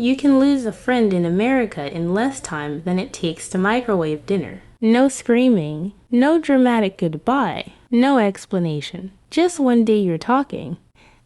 You can lose a friend in America in less time than it takes to microwave dinner. No screaming, no dramatic goodbye, no explanation. Just one day you're talking,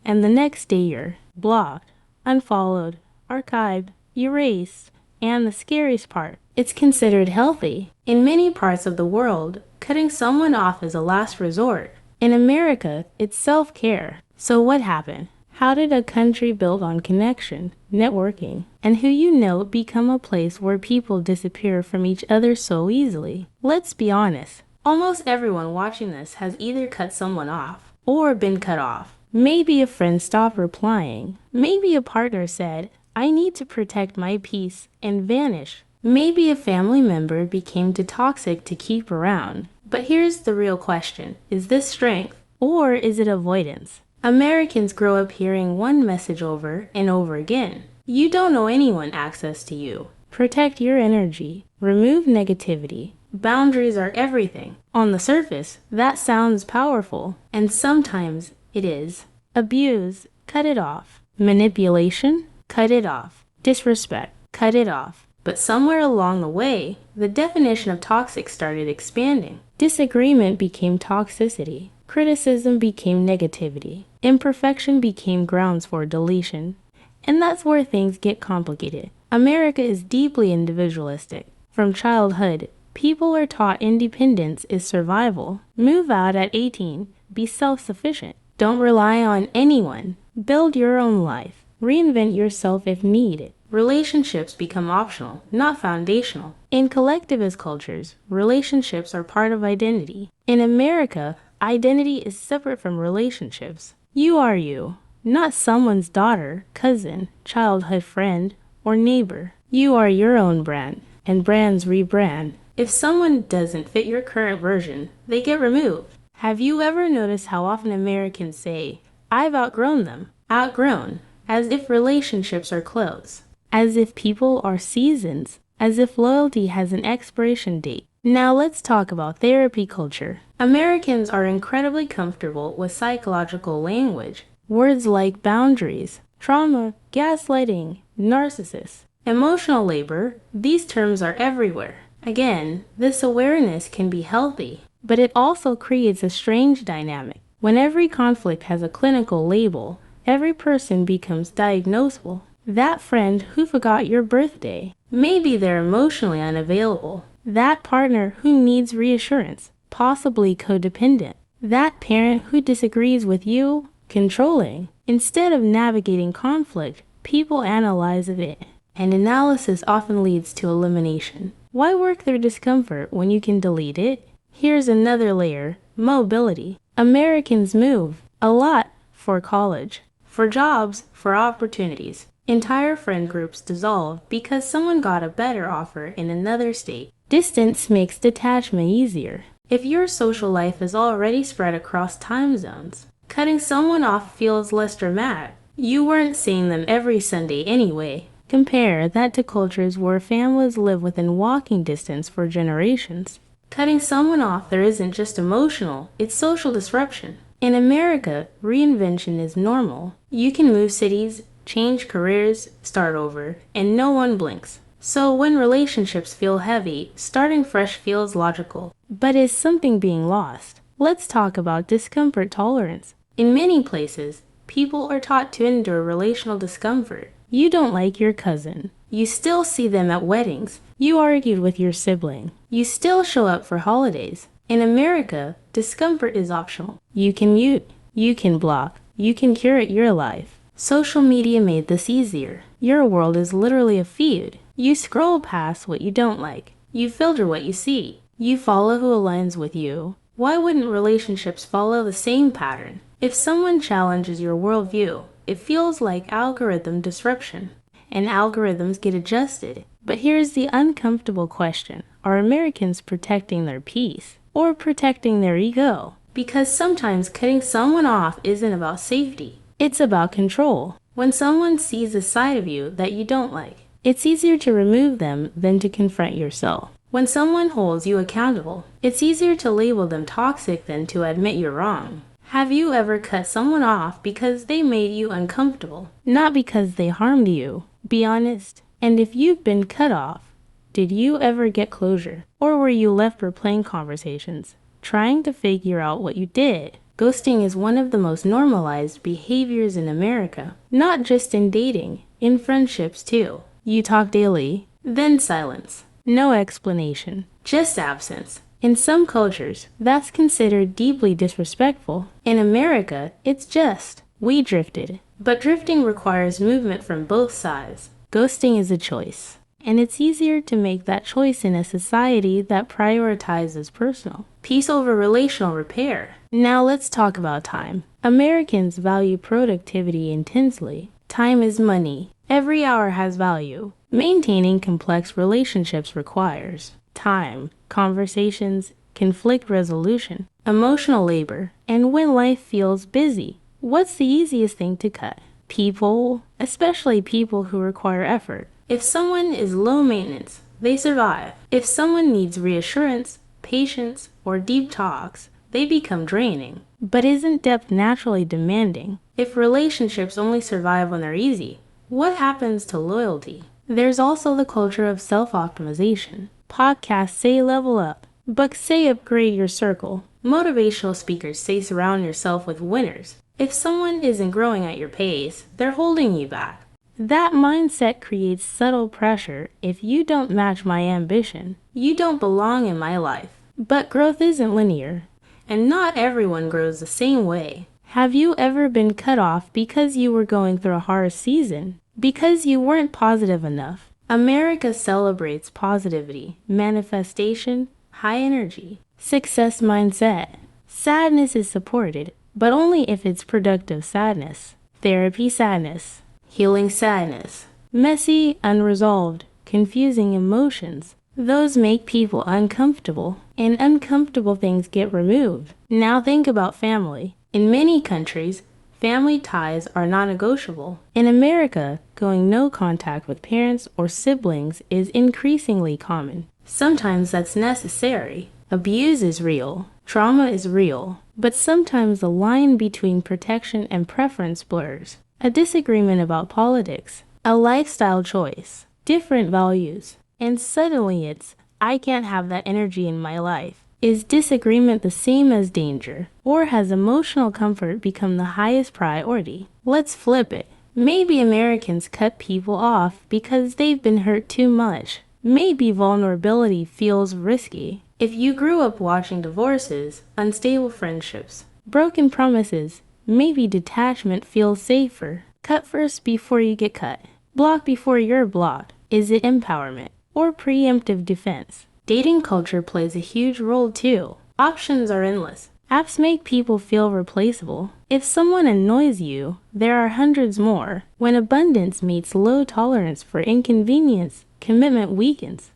and the next day you're blocked, unfollowed, archived, erased, and the scariest part, it's considered healthy. In many parts of the world, cutting someone off is a last resort. In America, it's self-care. So what happened? How did a country built on connection, networking, and who you know become a place where people disappear from each other so easily? Let's be honest. Almost everyone watching this has either cut someone off or been cut off. Maybe a friend stopped replying. Maybe a partner said, "I need to protect my peace," and vanished. Maybe a family member became too toxic to keep around. But here's the real question. Is this strength or is it avoidance? Americans grow up hearing one message over and over again. You don't owe anyone access to you. Protect your energy. Remove negativity. Boundaries are everything. On the surface, that sounds powerful, and sometimes it is. Abuse, cut it off. Manipulation, cut it off. Disrespect, cut it off. But somewhere along the way, the definition of toxic started expanding. Disagreement became toxicity. Criticism became negativity. Imperfection became grounds for deletion. And that's where things get complicated. America is deeply individualistic. From childhood, people are taught independence is survival. Move out at 18. Be self-sufficient. Don't rely on anyone. Build your own life. Reinvent yourself if needed. Relationships become optional, not foundational. In collectivist cultures, relationships are part of identity. In America, identity is separate from relationships. You are you, not someone's daughter, cousin, childhood friend, or neighbor. You are your own brand, and brands rebrand. If someone doesn't fit your current version, they get removed. Have you ever noticed how often Americans say, "I've outgrown them"? Outgrown, as if relationships are clothes, as if people are seasons, as if loyalty has an expiration date. Now let's talk about therapy culture. Americans are incredibly comfortable with psychological language. Words like boundaries, trauma, gaslighting, narcissist, emotional labor, these terms are everywhere. Again, this awareness can be healthy, but it also creates a strange dynamic. When every conflict has a clinical label, every person becomes diagnosable. That friend who forgot your birthday, maybe they're emotionally unavailable. That partner who needs reassurance, possibly codependent. That parent who disagrees with you, controlling. Instead of navigating conflict, people analyze it, and analysis often leads to elimination. Why work through discomfort when you can delete it? Here's another layer, mobility. Americans move a lot for college, for jobs, for opportunities. Entire friend groups dissolve because someone got a better offer in another state. Distance makes detachment easier. If your social life is already spread across time zones, cutting someone off feels less dramatic. You weren't seeing them every Sunday anyway. Compare that to cultures where families live within walking distance for generations. Cutting someone off there isn't just emotional, it's social disruption. In America, reinvention is normal. You can move cities, change careers, start over, and no one blinks. So when relationships feel heavy, starting fresh feels logical. But is something being lost? Let's talk about discomfort tolerance. In many places, people are taught to endure relational discomfort. You don't like your cousin. You still see them at weddings. You argued with your sibling. You still show up for holidays. In America, discomfort is optional. You can mute. You can block. You can curate your life. Social media made this easier. Your world is literally a feed. You scroll past what you don't like. You filter what you see. You follow who aligns with you. Why wouldn't relationships follow the same pattern? If someone challenges your worldview, it feels like algorithm disruption, and algorithms get adjusted. But here's the uncomfortable question. Are Americans protecting their peace or protecting their ego? Because sometimes cutting someone off isn't about safety. It's about control. When someone sees a side of you that you don't like, it's easier to remove them than to confront yourself. When someone holds you accountable, it's easier to label them toxic than to admit you're wrong. Have you ever cut someone off because they made you uncomfortable? Not because they harmed you, Be honest. And if you've been cut off, did you ever get closure? Or were you left replaying conversations, trying to figure out what you did? Ghosting is one of the most normalized behaviors in America, not just in dating, in friendships too. You talk daily, then silence. No explanation, just absence. In some cultures, that's considered deeply disrespectful. In America, it's just, we drifted. But drifting requires movement from both sides. Ghosting is a choice, and it's easier to make that choice in a society that prioritizes personal peace over relational repair. Now let's talk about time. Americans value productivity intensely. Time is money. Every hour has value. Maintaining complex relationships requires time, conversations, conflict resolution, emotional labor, and when life feels busy, what's the easiest thing to cut? People, especially people who require effort. If someone is low maintenance, they survive. If someone needs reassurance, patience, or deep talks, they become draining. But isn't depth naturally demanding? If relationships only survive when they're easy, what happens to loyalty? There's also the culture of self-optimization. Podcasts say level up, books say upgrade your circle. Motivational speakers say surround yourself with winners. If someone isn't growing at your pace, they're holding you back. That mindset creates subtle pressure. If you don't match my ambition, you don't belong in my life. But growth isn't linear, and not everyone grows the same way. Have you ever been cut off because you were going through a hard season? Because you weren't positive enough? America celebrates positivity, manifestation, high energy, success mindset. Sadness is supported, but only if it's productive sadness. Therapy sadness, healing sadness, messy, unresolved, confusing emotions. Those make people uncomfortable, and uncomfortable things get removed. Now think about family. In many countries, family ties are non-negotiable. In America, going no contact with parents or siblings is increasingly common. Sometimes that's necessary. Abuse is real. Trauma is real. But sometimes the line between protection and preference blurs. A disagreement about politics, a lifestyle choice, different values, and suddenly it's, I can't have that energy in my life. Is disagreement the same as danger? Or has emotional comfort become the highest priority? Let's flip it. Maybe Americans cut people off because they've been hurt too much. Maybe vulnerability feels risky. If you grew up watching divorces, unstable friendships, broken promises, maybe detachment feels safer. Cut first before you get cut. Block before you're blocked. Is it empowerment or preemptive defense? Dating culture plays a huge role too. Options are endless. Apps make people feel replaceable. If someone annoys you, there are hundreds more. When abundance meets low tolerance for inconvenience, commitment weakens.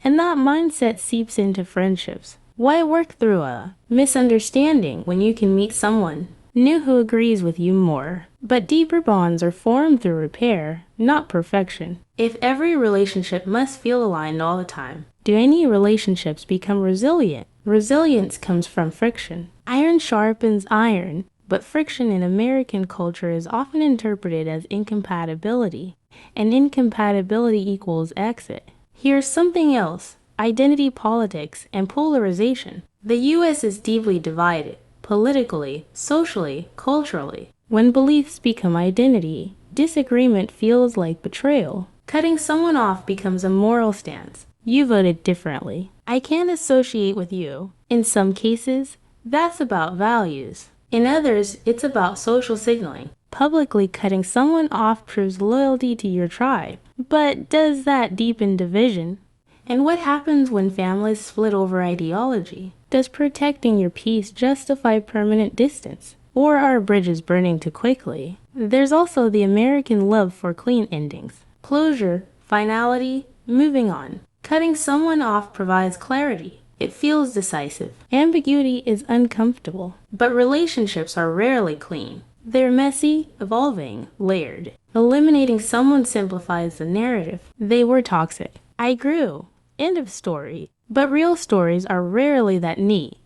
And that mindset seeps into friendships. Why work through a misunderstanding when you can meet someone new who agrees with you more? But deeper bonds are formed through repair, not perfection. If every relationship must feel aligned all the time, do any relationships become resilient? Resilience comes from friction. Iron sharpens iron, but friction in American culture is often interpreted as incompatibility, and incompatibility equals exit. Here's something else: identity politics and polarization. The U.S. is deeply divided, politically, socially, culturally. When beliefs become identity, disagreement feels like betrayal. Cutting someone off becomes a moral stance. You voted differently. I can't associate with you. In some cases, that's about values. In others, it's about social signaling. Publicly cutting someone off proves loyalty to your tribe. But does that deepen division? And what happens when families split over ideology? Does protecting your peace justify permanent distance? Or are bridges burning too quickly? There's also the American love for clean endings. Closure, finality, moving on. Cutting someone off provides clarity. It feels decisive. Ambiguity is uncomfortable. But relationships are rarely clean. They're messy, evolving, layered. Eliminating someone simplifies the narrative. They were toxic. I grew. End of story. But real stories are rarely that neat.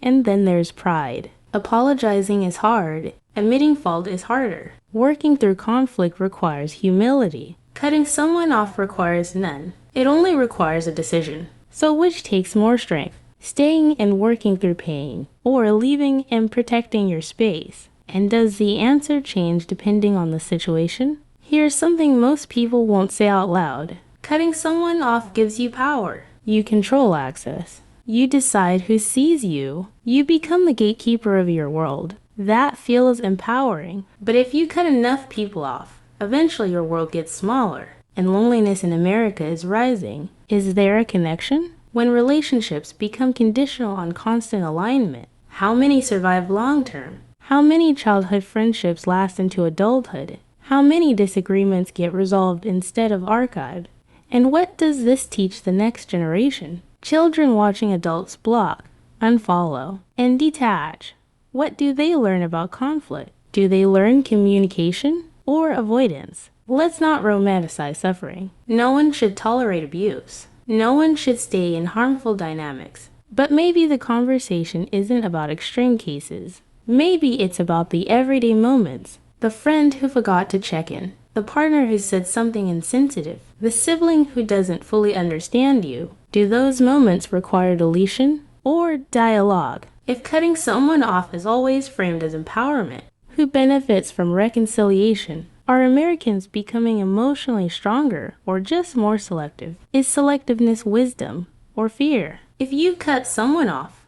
And then there's pride. Apologizing is hard. Admitting fault is harder. Working through conflict requires humility. Cutting someone off requires none. It only requires a decision. So which takes more strength? Staying and working through pain, or leaving and protecting your space? And does the answer change depending on the situation? Here's something most people won't say out loud. Cutting someone off gives you power. You control access. You decide who sees you. You become the gatekeeper of your world. That feels empowering. But if you cut enough people off, eventually your world gets smaller, and loneliness in America is rising. Is there a connection? When relationships become conditional on constant alignment, how many survive long term? How many childhood friendships last into adulthood? How many disagreements get resolved instead of archived? And what does this teach the next generation? Children watching adults block, unfollow, and detach. What do they learn about conflict? Do they learn communication or avoidance? Let's not romanticize suffering. No one should tolerate abuse. No one should stay in harmful dynamics. But maybe the conversation isn't about extreme cases. Maybe it's about the everyday moments. The friend who forgot to check in. The partner who said something insensitive. The sibling who doesn't fully understand you. Do those moments require deletion or dialogue? If cutting someone off is always framed as empowerment, who benefits from reconciliation? Are Americans becoming emotionally stronger or just more selective? Is selectiveness wisdom or fear? If you cut someone off,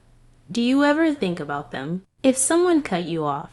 do you ever think about them? If someone cut you off,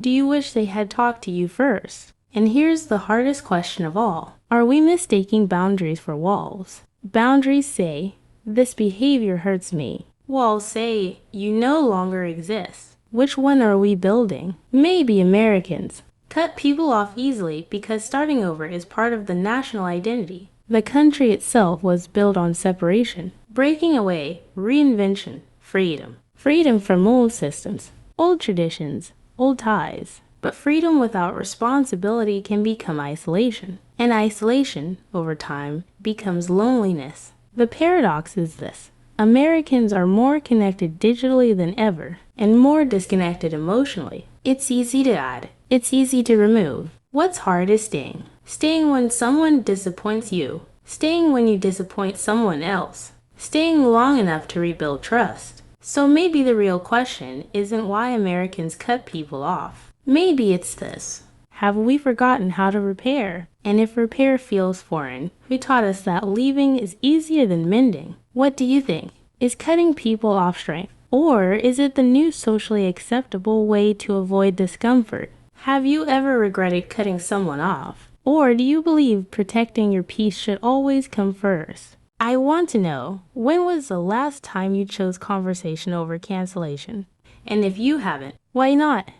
do you wish they had talked to you first? And here's the hardest question of all. Are we mistaking boundaries for walls? Boundaries say, this behavior hurts me. Walls say, you no longer exist. Which one are we building? Maybe Americans cut people off easily because starting over is part of the national identity. The country itself was built on separation, breaking away, reinvention, freedom. Freedom from old systems, old traditions, old ties. But freedom without responsibility can become isolation. And isolation, over time, becomes loneliness. The paradox is this. Americans are more connected digitally than ever, and more disconnected emotionally. It's easy to add. It's easy to remove. What's hard is staying. Staying when someone disappoints you. Staying when you disappoint someone else. Staying long enough to rebuild trust. So maybe the real question isn't why Americans cut people off. Maybe it's this. Have we forgotten how to repair? And if repair feels foreign, who taught us that leaving is easier than mending? What do you think? Is cutting people off strength? Or is it the new socially acceptable way to avoid discomfort? Have you ever regretted cutting someone off? Or do you believe protecting your peace should always come first? I want to know, when was the last time you chose conversation over cancellation? And if you haven't, why not?